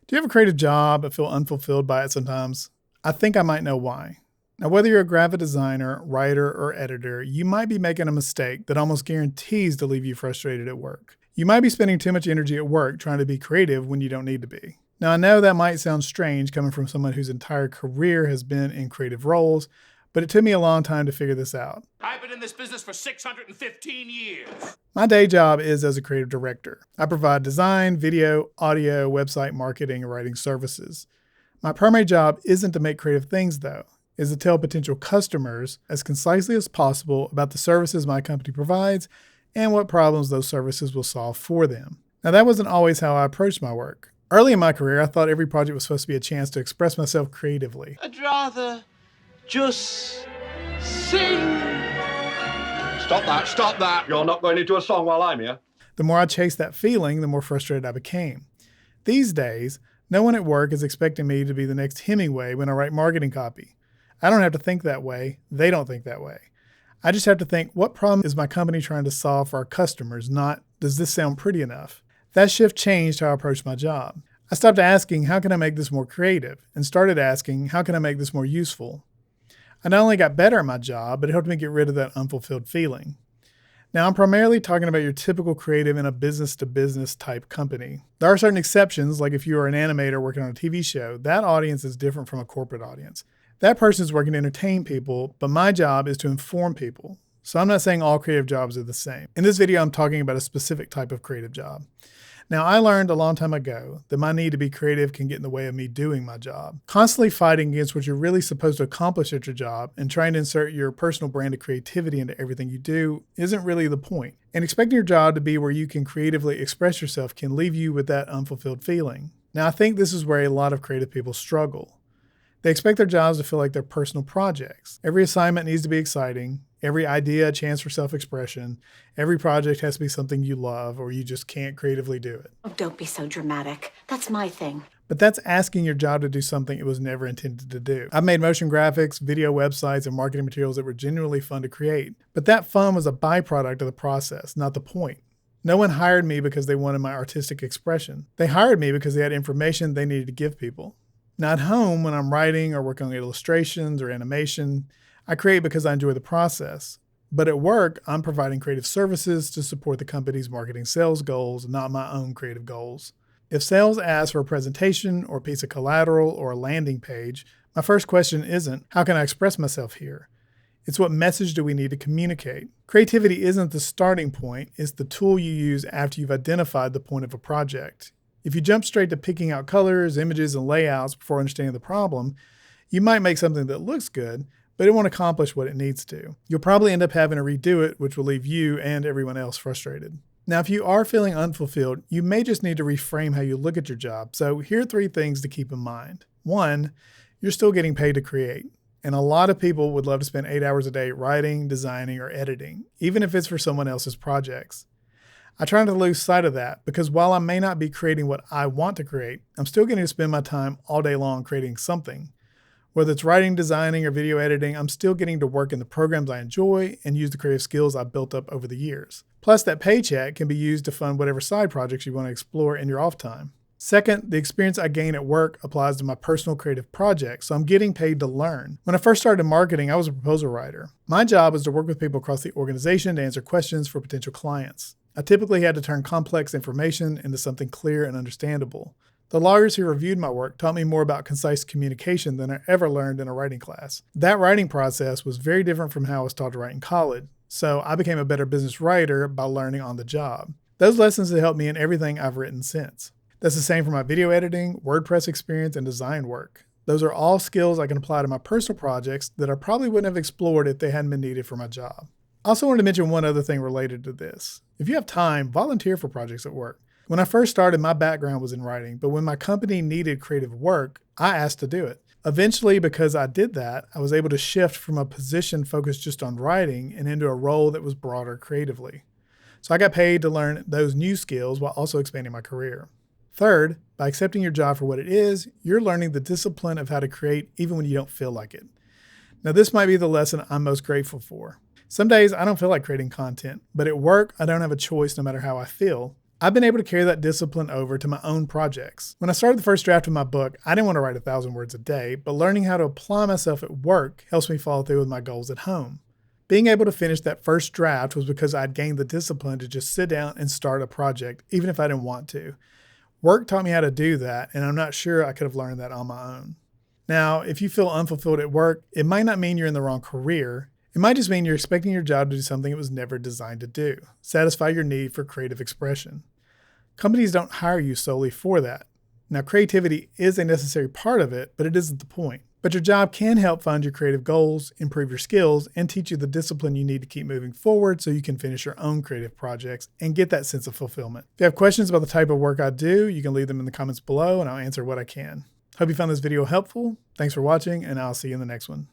Do you have a creative job but feel unfulfilled by it sometimes? I think I might know why. Now, whether you're a graphic designer, writer, or editor, you might be making a mistake that almost guarantees to leave you frustrated at work. You might be spending too much energy at work trying to be creative when you don't need to be. Now, I know that might sound strange coming from someone whose entire career has been in creative roles, but it took me a long time to figure this out. I've been in this business for 615 years. My day job is as a creative director. I provide design, video, audio, website marketing, and writing services. My primary job isn't to make creative things, though. Is to tell potential customers as concisely as possible about the services my company provides and what problems those services will solve for them. Now, that wasn't always how I approached my work. Early in my career, I thought every project was supposed to be a chance to express myself creatively. I'd rather just sing. Stop that. You're not going into a song while I'm here. The more I chased that feeling, the more frustrated I became. These days, no one at work is expecting me to be the next Hemingway when I write marketing copy. I don't have to think that way. They don't think that way. I just have to think, what problem is my company trying to solve for our customers, not, does this sound pretty enough? That shift changed how I approached my job. I stopped asking, how can I make this more creative? And started asking, how can I make this more useful? I not only got better at my job, but it helped me get rid of that unfulfilled feeling. Now, I'm primarily talking about your typical creative in a business-to-business type company. There are certain exceptions, like if you are an animator working on a TV show, that audience is different from a corporate audience. That person is working to entertain people, but my job is to inform people. So I'm not saying all creative jobs are the same. In this video, I'm talking about a specific type of creative job. Now, I learned a long time ago that my need to be creative can get in the way of me doing my job. Constantly fighting against what you're really supposed to accomplish at your job and trying to insert your personal brand of creativity into everything you do isn't really the point. And expecting your job to be where you can creatively express yourself can leave you with that unfulfilled feeling. Now, I think this is where a lot of creative people struggle. They expect their jobs to feel like their personal projects. Every assignment needs to be exciting. Every idea a chance for self-expression. Every project has to be something you love or you just can't creatively do it. Oh, don't be so dramatic. That's my thing. But that's asking your job to do something it was never intended to do. I've made motion graphics, video websites, and marketing materials that were genuinely fun to create. But that fun was a byproduct of the process, not the point. No one hired me because they wanted my artistic expression. They hired me because they had information they needed to give people. Now at home, when I'm writing or working on illustrations or animation, I create because I enjoy the process. But at work, I'm providing creative services to support the company's marketing sales goals, not my own creative goals. If sales asks for a presentation or a piece of collateral or a landing page, my first question isn't, how can I express myself here? It's what message do we need to communicate? Creativity isn't the starting point, it's the tool you use after you've identified the point of a project. If you jump straight to picking out colors, images, and layouts before understanding the problem, you might make something that looks good, but it won't accomplish what it needs to. You'll probably end up having to redo it, which will leave you and everyone else frustrated. Now, if you are feeling unfulfilled, you may just need to reframe how you look at your job. So here are 3 things to keep in mind. 1, you're still getting paid to create. And a lot of people would love to spend 8 hours a day writing, designing, or editing, even if it's for someone else's projects. I try not to lose sight of that because while I may not be creating what I want to create, I'm still getting to spend my time all day long creating something. Whether it's writing, designing, or video editing, I'm still getting to work in the programs I enjoy and use the creative skills I've built up over the years. Plus, that paycheck can be used to fund whatever side projects you want to explore in your off time. Second, the experience I gain at work applies to my personal creative projects, so I'm getting paid to learn. When I first started marketing, I was a proposal writer. My job was to work with people across the organization to answer questions for potential clients. I typically had to turn complex information into something clear and understandable. The lawyers who reviewed my work taught me more about concise communication than I ever learned in a writing class. That writing process was very different from how I was taught to write in college, so I became a better business writer by learning on the job. Those lessons have helped me in everything I've written since. That's the same for my video editing, WordPress experience, and design work. Those are all skills I can apply to my personal projects that I probably wouldn't have explored if they hadn't been needed for my job. I also wanted to mention one other thing related to this. If you have time, volunteer for projects at work. When I first started, my background was in writing, but when my company needed creative work, I asked to do it. Eventually, because I did that, I was able to shift from a position focused just on writing and into a role that was broader creatively. So I got paid to learn those new skills while also expanding my career. Third, by accepting your job for what it is, you're learning the discipline of how to create even when you don't feel like it. Now, this might be the lesson I'm most grateful for. Some days I don't feel like creating content, but at work, I don't have a choice no matter how I feel. I've been able to carry that discipline over to my own projects. When I started the first draft of my book, I didn't want to write 1,000 words a day, but learning how to apply myself at work helps me follow through with my goals at home. Being able to finish that first draft was because I'd gained the discipline to just sit down and start a project, even if I didn't want to. Work taught me how to do that, and I'm not sure I could have learned that on my own. Now, if you feel unfulfilled at work, it might not mean you're in the wrong career. It might just mean you're expecting your job to do something it was never designed to do, satisfy your need for creative expression. Companies don't hire you solely for that. Now, creativity is a necessary part of it, but it isn't the point. But your job can help fund your creative goals, improve your skills, and teach you the discipline you need to keep moving forward so you can finish your own creative projects and get that sense of fulfillment. If you have questions about the type of work I do, you can leave them in the comments below and I'll answer what I can. Hope you found this video helpful. Thanks for watching, and I'll see you in the next one.